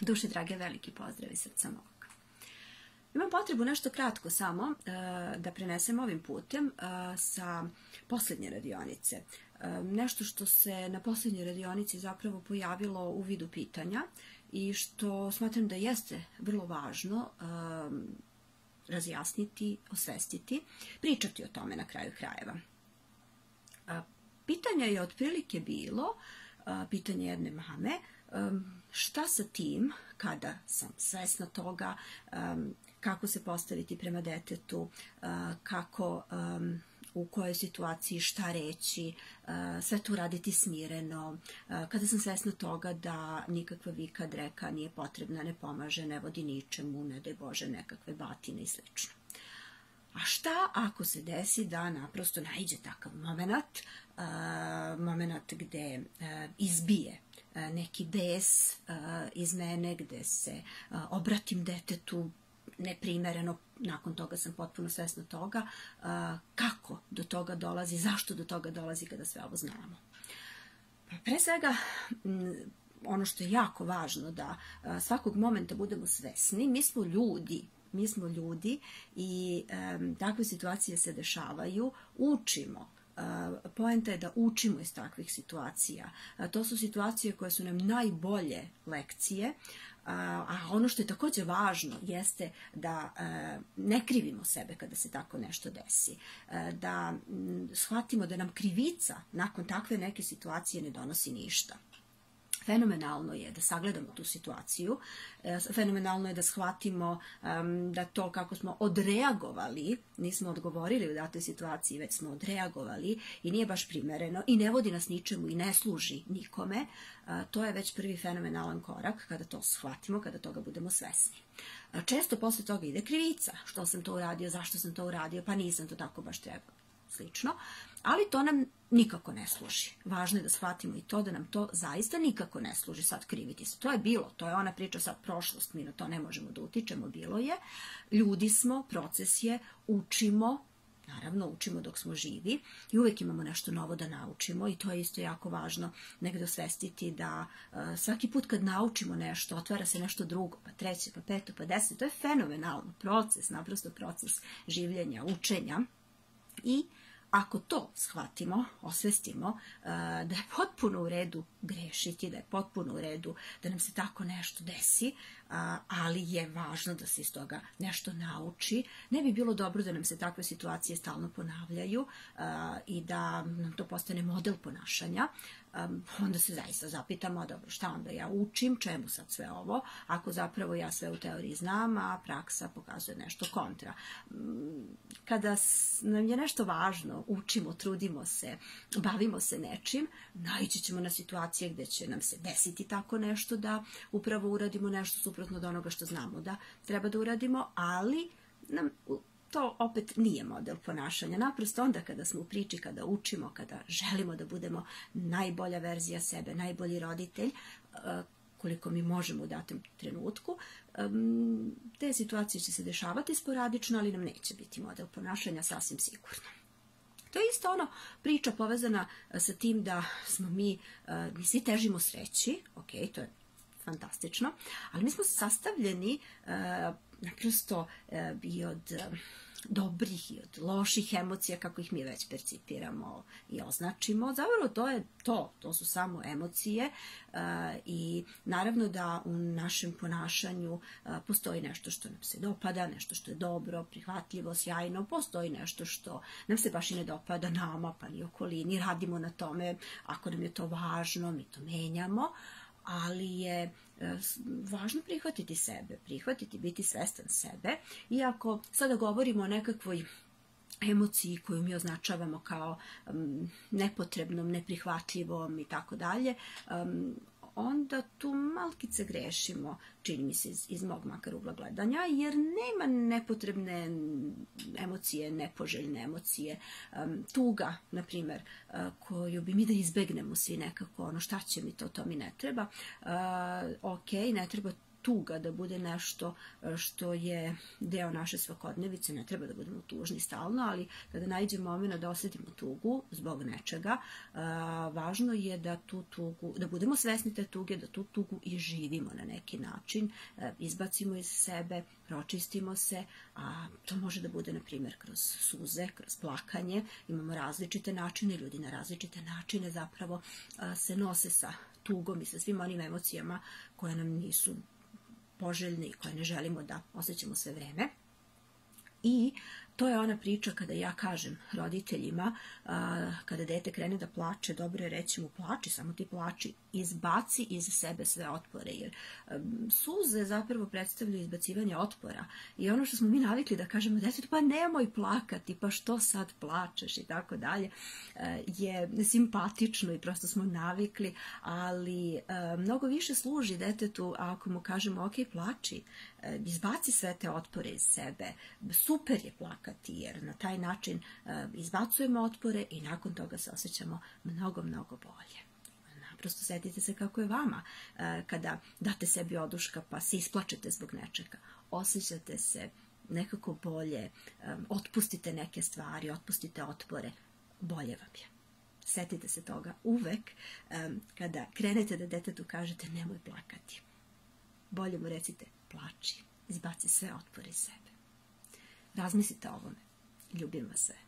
Duše drage, veliki pozdrav iz srca mog. Imam potrebu nešto kratko samo da prenesem ovim putem sa posljednje radionice. Nešto što se na posljednjoj radionici zapravo pojavilo u vidu pitanja i što smatram da jeste vrlo važno razjasniti, osvestiti, pričati o tome na kraju krajeva. Pitanje je otprilike bilo, pitanje jedne mame, šta sa tim kada sam svesna toga, kako se postaviti prema detetu, kako, u kojoj situaciji, šta reći, sve to raditi smireno, kada sam svesna toga da nikakva vika, dreka nije potrebna, ne pomaže, ne vodi ničemu, ne daj Bože nekakve batine i sl. A šta ako se desi da naprosto naiđe takav moment gde izbije neki bes iz mene, gde se obratim detetu neprimereno, nakon toga sam potpuno svesna toga, kako do toga dolazi, zašto do toga dolazi kada sve ovo znamo. Pre svega, ono što je jako važno da svakog momenta budemo svesni, mi smo ljudi i takve situacije se dešavaju, učimo. Poenta je da učimo iz takvih situacija. To su situacije koje su nam najbolje lekcije, a ono što je također važno jeste da ne krivimo sebe kada se tako nešto desi, da shvatimo da nam krivica nakon takve neke situacije ne donosi ništa. Fenomenalno je da sagledamo tu situaciju, fenomenalno je da shvatimo da to kako smo odreagovali, nismo odgovorili u datoj situaciji, već smo odreagovali i nije baš primereno i ne vodi nas ničemu i ne služi nikome, to je već prvi fenomenalan korak kada to shvatimo, kada toga budemo svesni. Često posle toga ide krivica, što sam to uradio, zašto sam to uradio, pa nisam to tako baš trebao, slično, ali to nam nikako ne služi. Važno je da shvatimo i to da nam to zaista nikako ne služi sad kriviti se. To je bilo, to je ona priča sad prošlost, mi na to ne možemo da utičemo, bilo je. Ljudi smo, proces je, učimo, naravno učimo dok smo živi i uvek imamo nešto novo da naučimo i to je isto jako važno negdje osvestiti da svaki put kad naučimo nešto, otvara se nešto drugo, pa treće, pa peto, pa deset, to je fenomenalno proces, naprosto proces življenja, učenja i ako to shvatimo, osvestimo, da je potpuno u redu grešiti, da je potpuno u redu da nam se tako nešto desi, ali je važno da se iz toga nešto nauči, ne bi bilo dobro da nam se takve situacije stalno ponavljaju i da nam to postane model ponašanja, onda se zaista zapitamo, dobro, šta onda ja učim, čemu sad sve ovo, ako zapravo ja sve u teoriji znam, a praksa pokazuje nešto kontra. Kada nam je nešto važno, učimo, trudimo se, bavimo se nečim, naići ćemo na situacije gde će nam se desiti tako nešto da upravo uradimo nešto suprotno od onoga što znamo da treba da uradimo, ali nam to opet nije model ponašanja. Naprosto onda kada smo u priči, kada učimo, kada želimo da budemo najbolja verzija sebe, najbolji roditelj, koliko mi možemo u datom trenutku, te situacije će se dešavati sporadično, ali nam neće biti model ponašanja sasvim sigurno. To je isto ono priča povezana sa tim da smo mi svi težimo sreći, ok, to je fantastično, ali mi smo sastavljeni naprosto i od dobrih i od loših emocija, kako ih mi već percipiramo i označimo. Zapravo to su samo emocije i naravno da u našem ponašanju postoji nešto što nam se dopada, nešto što je dobro, prihvatljivo, sjajno, postoji nešto što nam se baš i ne dopada nama, pa ni okolini, radimo na tome, ako nam je to važno, mi to menjamo, ali je važno prihvatiti sebe, biti svestan sebe. Iako sada govorimo o nekakvoj emociji koju mi označavamo kao nepotrebnom, neprihvatljivom i tako dalje, onda tu malkice grešimo, čini mi se iz mog makar ugla gledanja, jer nema nepotrebne emocije, nepoželjne emocije, tuga, na primjer, koju bi mi da izbegnemo svi nekako, ono šta će mi to mi ne treba, ok, ne treba tuga da bude nešto što je deo naše svakodnevice, ne treba da budemo tužni stalno, ali kada naiđe moment da osetimo tugu zbog nečega, važno je da tu tugu, da budemo svesni te tuge, da tu tugu i živimo na neki način, izbacimo iz sebe, pročistimo se, a to može da bude, na primjer, kroz suze, kroz plakanje. Imamo različite načine, ljudi na različite načine zapravo se nose sa tugom i sa svim onim emocijama koje nam nisu poželjne i koje ne želimo da osjećamo sve vreme. I to je ona priča kada ja kažem roditeljima, kada dete krene da plače, dobro je reći mu plači, samo ti plači, izbaci iz sebe sve otpore, jer suze zapravo predstavljaju izbacivanje otpora. I ono što smo mi navikli da kažemo detetu, pa nemoj plakati, pa što sad plačeš i tako dalje, je simpatično i prosto smo navikli, ali mnogo više služi detetu ako mu kažemo ok, plači, izbaci sve te otpore iz sebe, super je plakati, jer na taj način izbacujemo otpore i nakon toga se osjećamo mnogo, mnogo bolje. Naprosto setite se kako je vama kada date sebi oduška pa se isplačete zbog nečega. Osjećate se nekako bolje, otpustite neke stvari, otpustite otpore, bolje vam je. Setite se toga uvek kada krenete da detetu kažete nemoj plakati. Bolje mu recite plači, izbaci sve otpore iz sebe. Razmislite o ovome. Ljubim vas sve.